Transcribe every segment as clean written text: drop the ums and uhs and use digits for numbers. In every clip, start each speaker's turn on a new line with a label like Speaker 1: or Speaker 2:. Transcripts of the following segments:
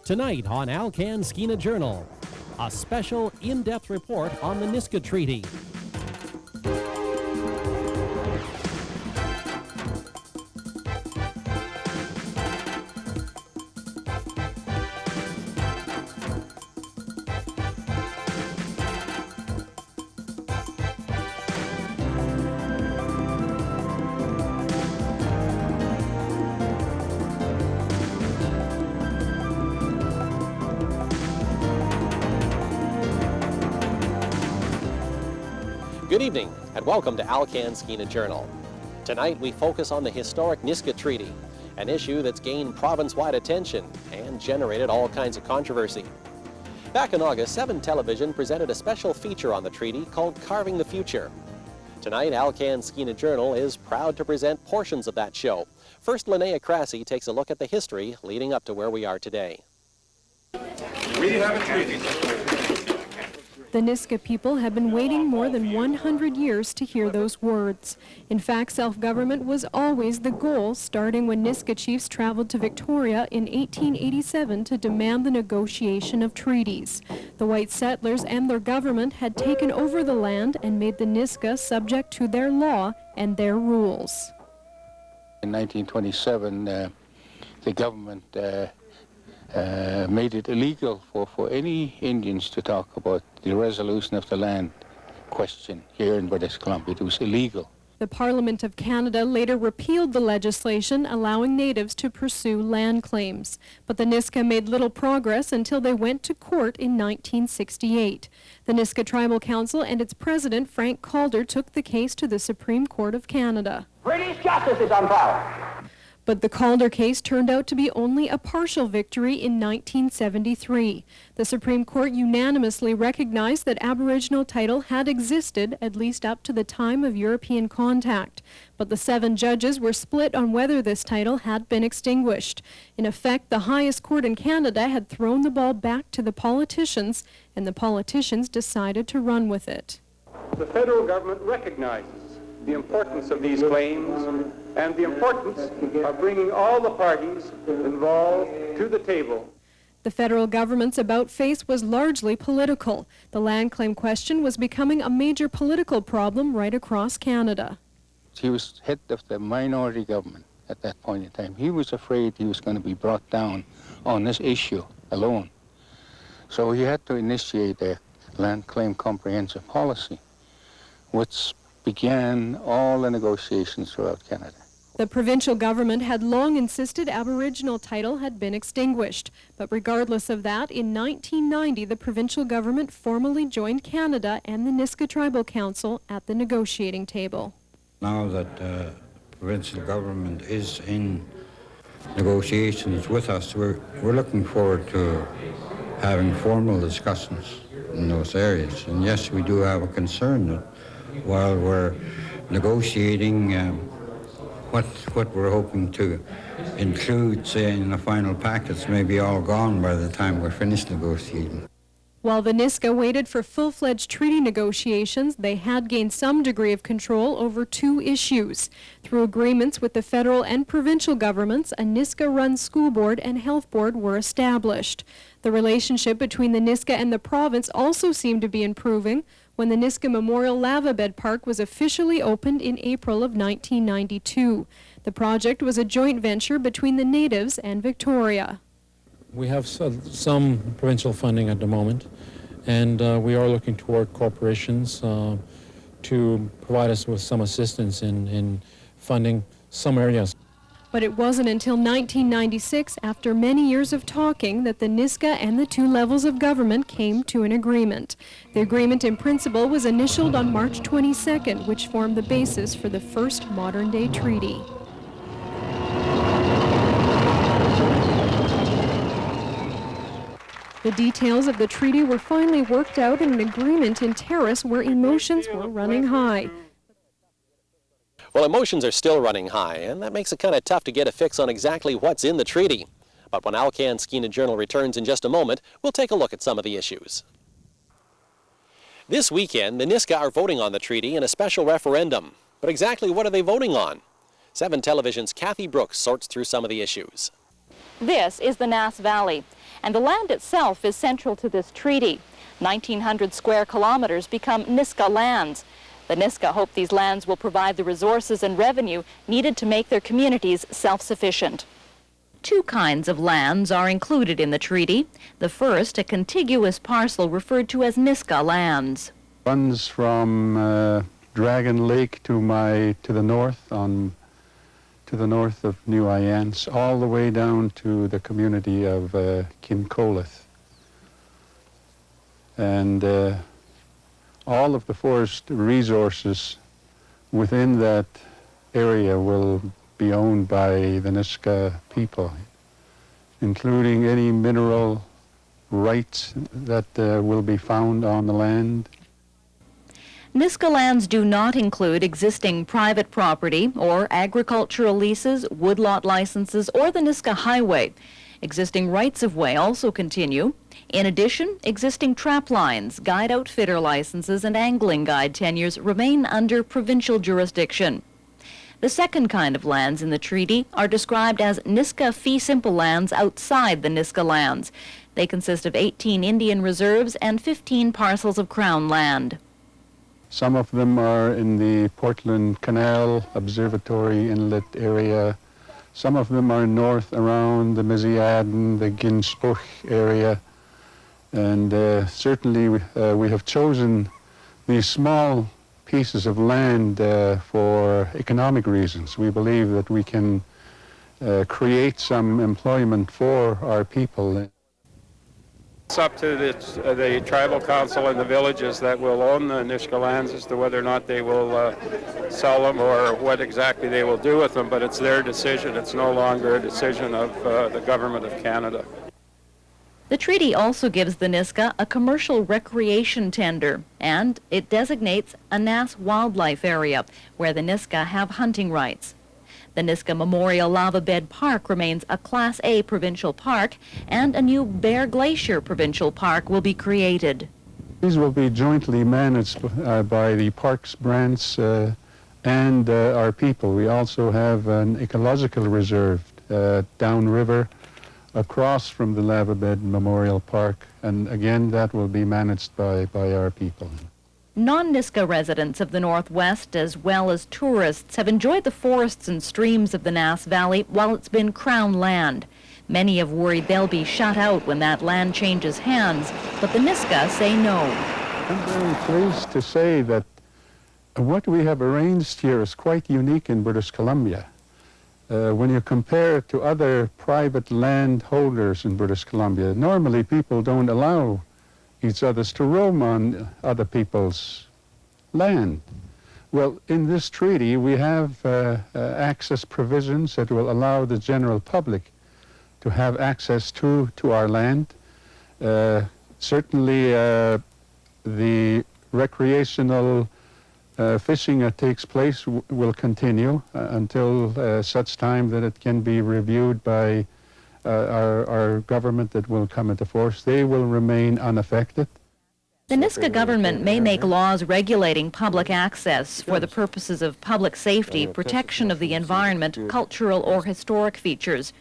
Speaker 1: Tonight on Alcan Skeena Journal, a special in-depth report on the Nisga'a Treaty. Good evening and welcome to Alcan Skeena Journal. Tonight we focus on the historic Nisga'a Treaty, an issue that's gained province-wide attention and generated all kinds of controversy. Back in August, 7 Television presented a special feature on the treaty called Carving the Future. Tonight, Alcan Skeena Journal is proud to present portions of that show. First, Linnea Crassie takes a look at the history leading up to where we are today.
Speaker 2: We have a treaty.
Speaker 3: The Nisga'a people have been waiting more than 100 years to hear those words. In fact, self-government was always the goal, starting when Nisga'a chiefs traveled to Victoria in 1887 to demand the negotiation of treaties. The white settlers and their government had taken over the land and made the Nisga'a subject to their law and their rules.
Speaker 4: In 1927, the government made it illegal for any Indians to talk about the resolution of the land question here in British Columbia. It was illegal.
Speaker 3: The Parliament of Canada later repealed the legislation allowing natives to pursue land claims. But the Nisga'a made little progress until they went to court in 1968. The Nisga'a Tribal Council and its president, Frank Calder, took the case to the Supreme Court of Canada.
Speaker 5: British justice is on fire.
Speaker 3: But the Calder case turned out to be only a partial victory in 1973. The Supreme Court unanimously recognized that Aboriginal title had existed at least up to the time of European contact. But the 7 judges were split on whether this title had been extinguished. In effect, the highest court in Canada had thrown the ball back to the politicians, and the politicians decided to run with it.
Speaker 2: The federal government recognizes the importance of these claims and the importance of bringing all the parties involved to the table.
Speaker 3: The federal government's about-face was largely political. The land claim question was becoming a major political problem right across Canada.
Speaker 4: He was head of the minority government at that point in time. He was afraid he was going to be brought down on this issue alone. So he had to initiate a land claim comprehensive policy, which began all the negotiations throughout Canada.
Speaker 3: The provincial government had long insisted Aboriginal title had been extinguished. But regardless of that, in 1990, the provincial government formally joined Canada and the Nisga'a Tribal Council at the negotiating table.
Speaker 6: Now that the provincial government is in negotiations with us, we're looking forward to having formal discussions in those areas. And yes, we do have a concern that while we're negotiating what we're hoping to include, say, in the final package may be all gone by the time we're finished negotiating.
Speaker 3: While the Nisga'a waited for full-fledged treaty negotiations, they had gained some degree of control over 2 issues. Through agreements with the federal and provincial governments, a Nisga'a-run school board and health board were established. The relationship between the Nisga'a and the province also seemed to be improving when the Nisga'a Memorial Lava Bed Park was officially opened in April of 1992. The project was a joint venture between the natives and Victoria.
Speaker 7: We have some provincial funding at the moment, and we are looking toward corporations to provide us with some assistance in funding some areas.
Speaker 3: But it wasn't until 1996, after many years of talking, that the Nisga'a and the 2 levels of government came to an agreement. The agreement in principle was initialed on March 22nd, which formed the basis for the first modern-day treaty. The details of the treaty were finally worked out in an agreement in Terrace where emotions were running high.
Speaker 1: Well, emotions are still running high, and that makes it kind of tough to get a fix on exactly what's in the treaty. But when Alcan Skeena Journal returns in just a moment, we'll take a look at some of the issues. This weekend, the Nisga'a are voting on the treaty in a special referendum. But exactly what are they voting on? 7 Television's Kathy Brooks sorts through some of the issues.
Speaker 8: This is the Nass Valley, and the land itself is central to this treaty. 1,900 square kilometers become Nisga'a lands. The Nisga'a hope these lands will provide the resources and revenue needed to make their communities self-sufficient. Two kinds of lands are included in the treaty. The first, a contiguous parcel referred to as Nisga'a lands.
Speaker 2: Runs from Dragon Lake to the north, to the north of New Ayance, all the way down to the community of Kincolith. And all of the forest resources within that area will be owned by the Nisga'a people, including any mineral rights that will be found on the land.
Speaker 8: Nisga'a lands do not include existing private property or agricultural leases, woodlot licenses, or the Nisga'a Highway. Existing rights-of-way also continue. In addition, existing trap lines, guide outfitter licenses, and angling guide tenures remain under provincial jurisdiction. The second kind of lands in the treaty are described as Nisga'a fee simple lands outside the Nisga'a lands. They consist of 18 Indian reserves and 15 parcels of Crown land.
Speaker 2: Some of them are in the Portland Canal Observatory Inlet area. Some of them are north around the Miziaden, the Ginspuch area. And certainly we have chosen these small pieces of land for economic reasons. We believe that we can create some employment for our people. It's up to the tribal council and the villages that will own the Nisga'a lands as to whether or not they will sell them or what exactly they will do with them, but it's their decision. It's no longer a decision of the government of Canada.
Speaker 8: The treaty also gives the Nisga'a a commercial recreation tender, and it designates a Nass wildlife area where the Nisga'a have hunting rights. The Nisga'a Memorial Lava Bed Park remains a Class A provincial park, and a new Bear Glacier Provincial Park will be created.
Speaker 2: These will be jointly managed by the parks branch and our people. We also have an ecological reserve downriver across from the Lava Bed Memorial Park, and again that will be managed by our people.
Speaker 8: Non-Nisga'a residents of the Northwest, as well as tourists, have enjoyed the forests and streams of the Nass Valley while it's been Crown land. Many have worried they'll be shut out when that land changes hands, but the Nisga'a say no.
Speaker 2: I'm very pleased to say that what we have arranged here is quite unique in British Columbia. When you compare it to other private landholders in British Columbia, normally people don't allow each other to roam on other people's land. Well, in this treaty, we have access provisions that will allow the general public to have access to our land. Certainly, the recreational fishing that takes place will continue until such time that it can be reviewed by our government that will come into force. They will remain unaffected.
Speaker 8: The Nisga'a government may make laws regulating public access for the purposes of public safety, protection of the environment, cultural or historic features.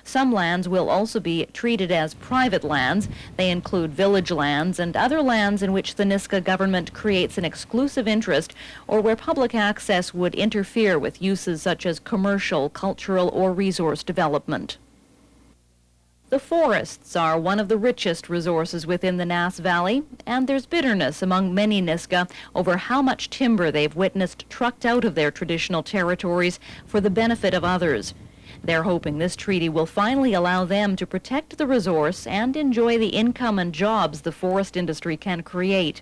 Speaker 8: Some lands will also be treated as private lands. They include village lands and other lands in which the Nisga'a government creates an exclusive interest or where public access would interfere with uses such as commercial, cultural, or resource development. The forests are one of the richest resources within the Nass Valley, and there's bitterness among many Nisga'a over how much timber they've witnessed trucked out of their traditional territories for the benefit of others. They're hoping this treaty will finally allow them to protect the resource and enjoy the income and jobs the forest industry can create.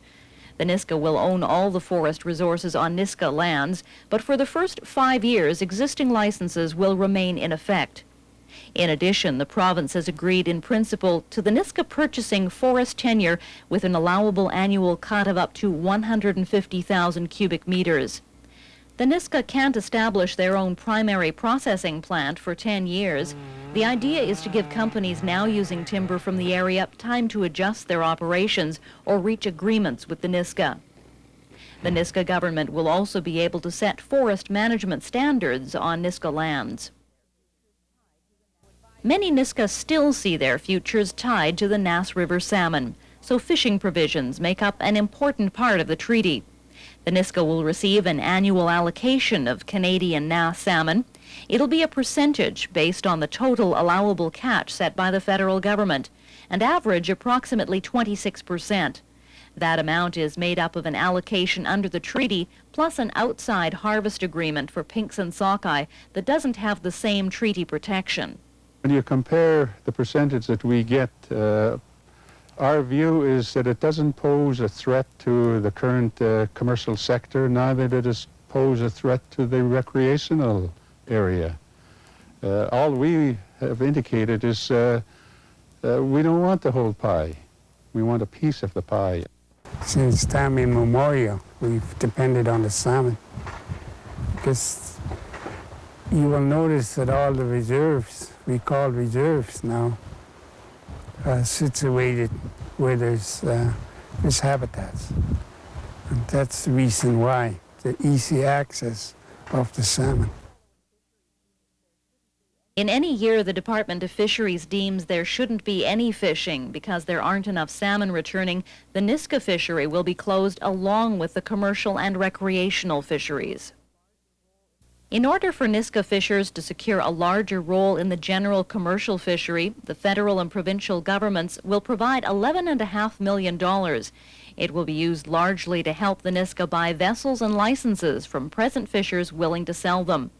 Speaker 8: The Nisga'a will own all the forest resources on Nisga'a lands, but for the first 5 years, existing licenses will remain in effect. In addition, the province has agreed in principle to the Nisga'a purchasing forest tenure with an allowable annual cut of up to 150,000 cubic meters. The Nisga'a can't establish their own primary processing plant for 10 years. The idea is to give companies now using timber from the area time to adjust their operations or reach agreements with the Nisga'a. The Nisga'a government will also be able to set forest management standards on Nisga'a lands. Many Nisga'a still see their futures tied to the Nass River salmon, so fishing provisions make up an important part of the treaty. The Nisga'a will receive an annual allocation of Canadian Nass salmon. It'll be a percentage based on the total allowable catch set by the federal government, and average approximately 26%. That amount is made up of an allocation under the treaty, plus an outside harvest agreement for pinks and sockeye that doesn't have the same treaty protection.
Speaker 2: When you compare the percentage that we get, our view is that it doesn't pose a threat to the current commercial sector, neither did it pose a threat to the recreational area. All we have indicated is we don't want the whole pie. We want a piece of the pie.
Speaker 9: Since time immemorial, we've depended on the salmon, because you will notice that all the reserves, we call reserves now, are situated where there's fish habitats. And that's the reason why, the easy access of the salmon.
Speaker 8: In any year, the Department of Fisheries deems there shouldn't be any fishing because there aren't enough salmon returning, the Nisga'a fishery will be closed along with the commercial and recreational fisheries. In order for Nisga'a fishers to secure a larger role in the general commercial fishery, the federal and provincial governments will provide $11.5 million. It will be used largely to help the Nisga'a buy vessels and licenses from present fishers willing to sell them.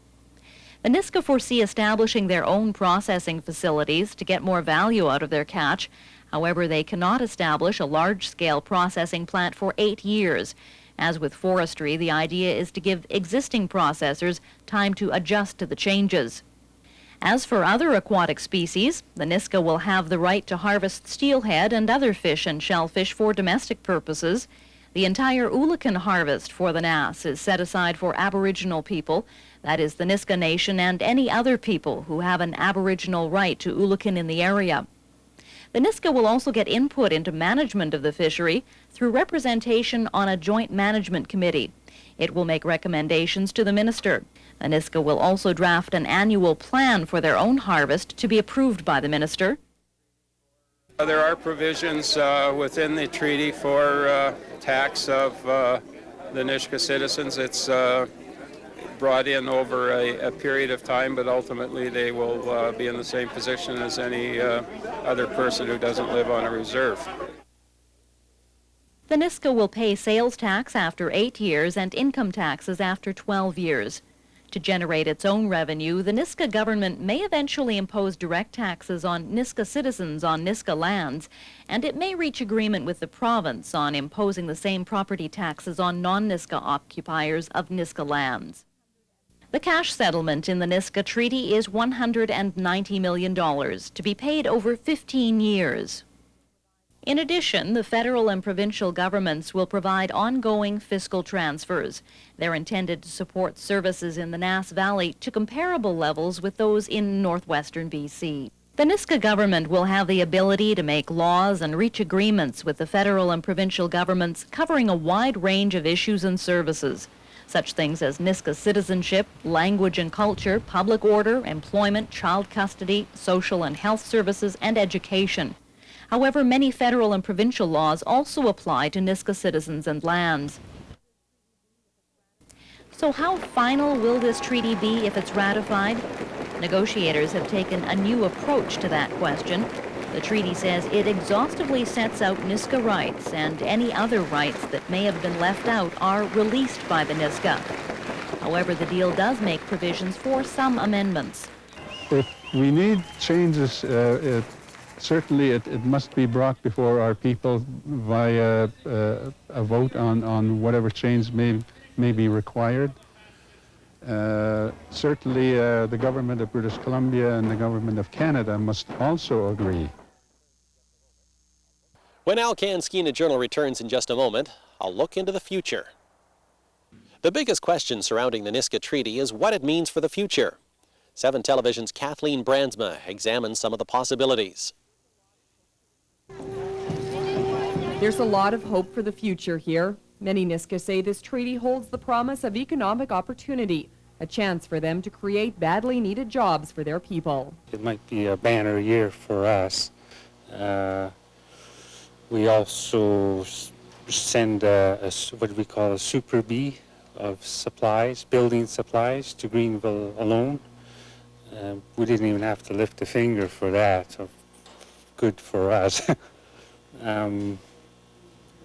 Speaker 8: The Nisga'a foresee establishing their own processing facilities to get more value out of their catch. However, they cannot establish a large-scale processing plant for 8 years. As with forestry, the idea is to give existing processors time to adjust to the changes. As for other aquatic species, the Nisga'a will have the right to harvest steelhead and other fish and shellfish for domestic purposes. The entire Ulukan harvest for the Nass is set aside for Aboriginal people, that is the Nisga'a Nation and any other people who have an Aboriginal right to Ulukan in the area. The Nisga'a will also get input into management of the fishery through representation on a joint management committee. It will make recommendations to the minister. The Nisga'a will also draft an annual plan for their own harvest to be approved by the minister.
Speaker 10: There are provisions within the treaty for tax of the Nisga'a citizens. It's brought in over a period of time, but ultimately they will be in the same position as any other person who doesn't live on a reserve.
Speaker 8: The Nisga'a will pay sales tax after 8 years and income taxes after 12 years. To generate its own revenue, the Nisga'a government may eventually impose direct taxes on Nisga'a citizens on Nisga'a lands, and it may reach agreement with the province on imposing the same property taxes on non-Nisga'a occupiers of Nisga'a lands. The cash settlement in the Nisga'a Treaty is $190 million, to be paid over 15 years. In addition, the federal and provincial governments will provide ongoing fiscal transfers. They're intended to support services in the Nass Valley to comparable levels with those in northwestern BC. The Nisga'a government will have the ability to make laws and reach agreements with the federal and provincial governments covering a wide range of issues and services. Such things as Nisga'a citizenship, language and culture, public order, employment, child custody, social and health services, and education. However, many federal and provincial laws also apply to Nisga'a citizens and lands. So how final will this treaty be if it's ratified? Negotiators have taken a new approach to that question. The treaty says it exhaustively sets out Nisga'a rights, and any other rights that may have been left out are released by the Nisga'a. However, the deal does make provisions for some amendments.
Speaker 2: If we need changes, certainly it must be brought before our people via a vote on whatever change may be required. Certainly the government of British Columbia and the government of Canada must also agree.
Speaker 1: When Alcan Skeena Journal returns in just a moment, I'll look into the future. The biggest question surrounding the Nisga'a Treaty is what it means for the future. 7 Television's Kathleen Brandsma examines some of the possibilities.
Speaker 11: There's a lot of hope for the future here. Many Nisga'a say this treaty holds the promise of economic opportunity. a chance for them to create badly needed jobs for their people.
Speaker 12: It might be a banner year for us. We also send what we call a super bee of supplies, building supplies, to Greenville alone. We didn't even have to lift a finger for that, so good for us.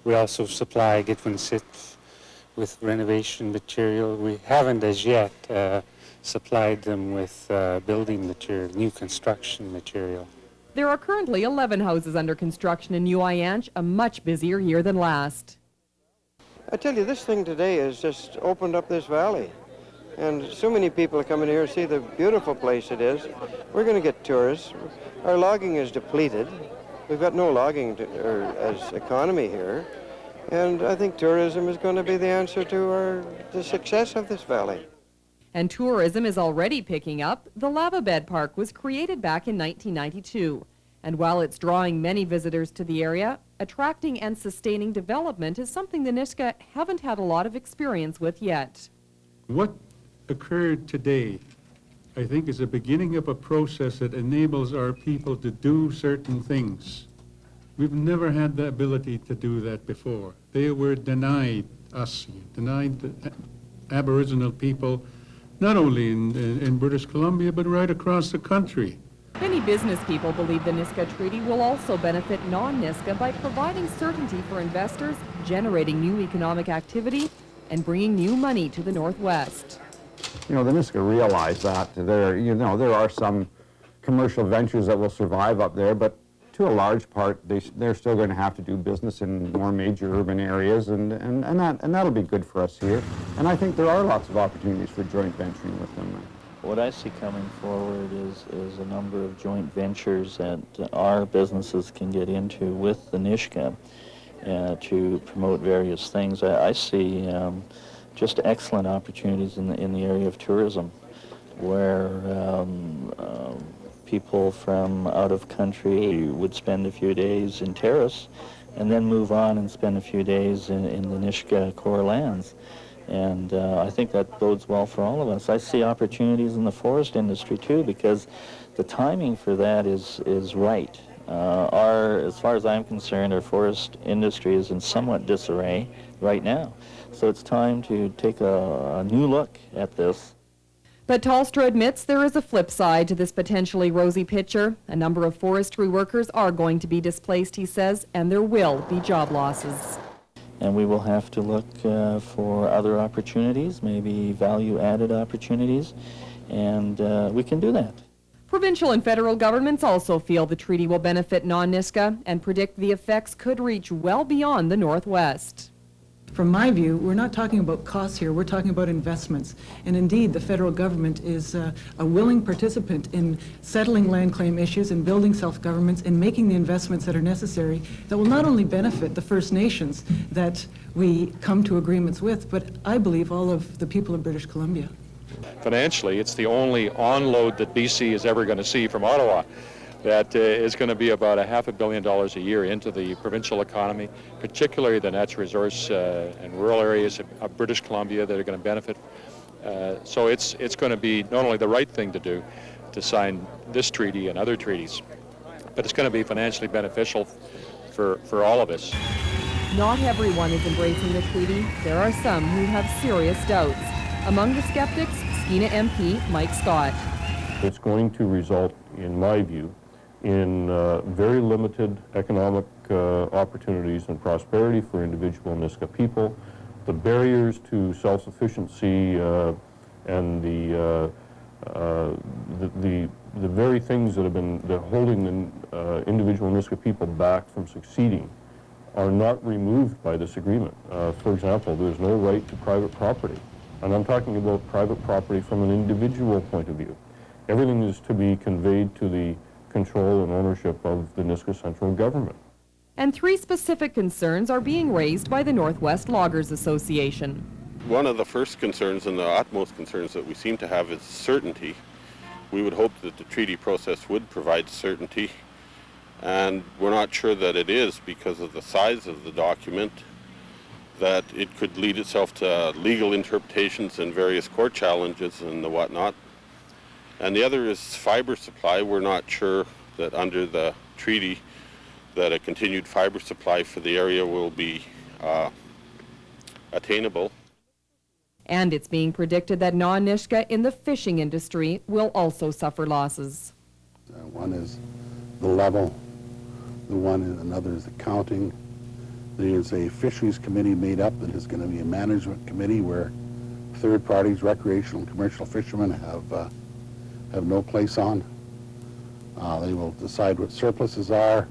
Speaker 12: We also supply Gitwin Sits with renovation material. We haven't as yet supplied them with building material, new construction material.
Speaker 11: There are currently 11 houses under construction in New Ianch, a much busier year than last.
Speaker 13: I tell you, this thing today has just opened up this valley. And so many people are coming here to see the beautiful place it is. We're going to get tourists. Our logging is depleted. We've got no logging as economy here. And I think tourism is going to be the answer to the success of this valley.
Speaker 11: And tourism is already picking up. The Lava Bed Park was created back in 1992. And while it's drawing many visitors to the area, attracting and sustaining development is something the Nisga'a haven't had a lot of experience with yet.
Speaker 2: What occurred today, I think, is the beginning of a process that enables our people to do certain things. We've never had the ability to do that before. They were denied us, denied the Aboriginal people, not only in British Columbia, but right across the country.
Speaker 11: Many business people believe the Nisga'a Treaty will also benefit non-Nisga'a by providing certainty for investors, generating new economic activity, and bringing new money to the Northwest.
Speaker 14: You know, the Nisga'a realize that there are some commercial ventures that will survive up there, but to a large part, they're still going to have to do business in more major urban areas, and that'll be good for us here. And I think there are lots of opportunities for joint venturing with them.
Speaker 15: What I see coming forward is a number of joint ventures that our businesses can get into with the Nisga'a to promote various things. I see just excellent opportunities in the area of tourism, where people from out of country would spend a few days in Terrace and then move on and spend a few days in the Nisga'a core lands. And I think that bodes well for all of us. I see opportunities in the forest industry too, because the timing for that is right. As far as I'm concerned, our forest industry is in somewhat disarray right now. So it's time to take a new look at this.
Speaker 11: But Tallstra admits there is a flip side to this potentially rosy picture. A number of forestry workers are going to be displaced, he says, and there will be job losses.
Speaker 15: And we will have to look for other opportunities, maybe value-added opportunities, and we can do that.
Speaker 11: Provincial and federal governments also feel the treaty will benefit non-Nisga'a and predict the effects could reach well beyond the Northwest.
Speaker 16: From my view, we're not talking about costs here, we're talking about investments. And indeed, the federal government is a willing participant in settling land claim issues and building self-governments and making the investments that are necessary that will not only benefit the First Nations that we come to agreements with, but I believe all of the people of British Columbia.
Speaker 17: Financially, it's the only onload that BC is ever going to see from Ottawa. That is going to be about $500 million a year into the provincial economy, particularly the natural resource and rural areas of British Columbia that are going to benefit. So it's going to be not only the right thing to do to sign this treaty and other treaties, but it's going to be financially beneficial for all of us.
Speaker 11: Not everyone is embracing the treaty. There are some who have serious doubts. Among the skeptics, Skeena MP Mike Scott.
Speaker 18: It's going to result, in my view, in very limited economic opportunities and prosperity for individual Nisga'a people. The barriers to self-sufficiency and the very things that have been holding the individual Nisga'a people back from succeeding are not removed by this agreement. For example, there's no right to private property. And I'm talking about private property from an individual point of view. Everything is to be conveyed to the control and ownership of the Nisga'a central government.
Speaker 11: And 3 specific concerns are being raised by the Northwest Loggers Association.
Speaker 19: One of the first concerns and the utmost concerns that we seem to have is certainty. We would hope that the treaty process would provide certainty, and we're not sure that it is because of the size of the document, that it could lead itself to legal interpretations and various court challenges and the whatnot. And the other is fiber supply. We're not sure that under the treaty that a continued fiber supply for the area will be attainable.
Speaker 11: And it's being predicted that non-Nisga'a in the fishing industry will also suffer losses.
Speaker 2: One is the level, another is the counting. There's a fisheries committee made up that is going to be a management committee where third parties, recreational and commercial fishermen have no place on. They will decide what surpluses are.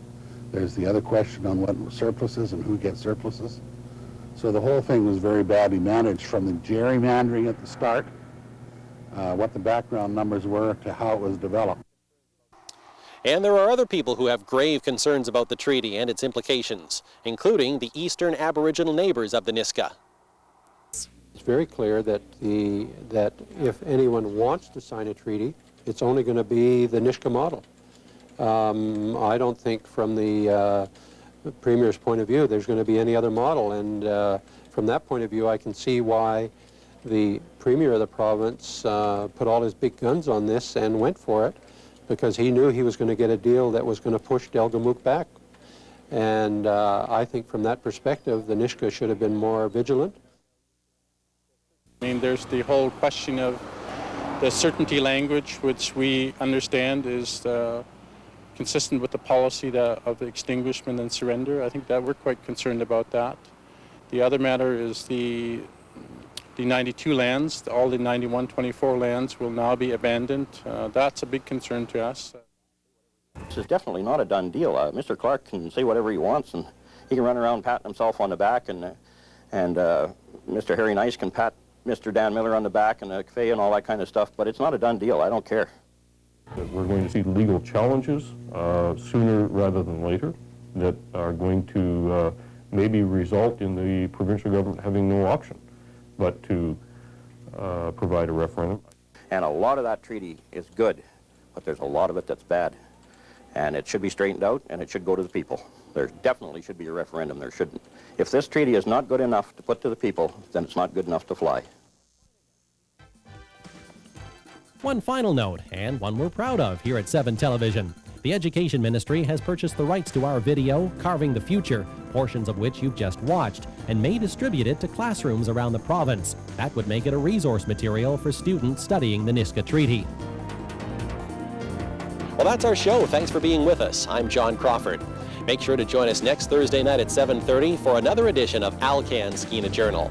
Speaker 2: There's the other question on what surpluses and who gets surpluses. So the whole thing was very badly managed, from the gerrymandering at the start, what the background numbers were, to how it was developed.
Speaker 1: And there are other people who have grave concerns about the treaty and its implications, including the eastern Aboriginal neighbors of the Nisga'a.
Speaker 20: It's very clear that if anyone wants to sign a treaty, it's only going to be the Nisga'a model. I don't think from the Premier's point of view there's going to be any other model, and from that point of view I can see why the Premier of the province put all his big guns on this and went for it, because he knew he was going to get a deal that was going to push Delgamuukw back. And I think from that perspective the Nisga'a should have been more vigilant.
Speaker 21: I mean, there's the whole question of the certainty language, which we understand is consistent with the policy of the extinguishment and surrender. I think that we're quite concerned about that. The other matter is the 92 lands, all the 91-24 lands will now be abandoned. That's a big concern to us.
Speaker 22: This is definitely not a done deal. Mr. Clark can say whatever he wants, and he can run around patting himself on the back, and Mr. Harry Nice can pat Mr. Dan Miller on the back and Fay and all that kind of stuff, but it's not a done deal. I don't care.
Speaker 18: We're going to see legal challenges sooner rather than later that are going to maybe result in the provincial government having no option but to provide a referendum.
Speaker 22: And a lot of that treaty is good, but there's a lot of it that's bad. And it should be straightened out, and it should go to the people. There definitely should be a referendum. There shouldn't. If this treaty is not good enough to put to the people, then it's not good enough to fly.
Speaker 1: One final note, and one we're proud of here at 7 Television. The Education Ministry has purchased the rights to our video, Carving the Future, portions of which you've just watched, and may distribute it to classrooms around the province. That would make it a resource material for students studying the Nisga'a Treaty. Well, that's our show. Thanks for being with us. I'm John Crawford. Make sure to join us next Thursday night at 7:30 for another edition of Alcan Skeena Journal.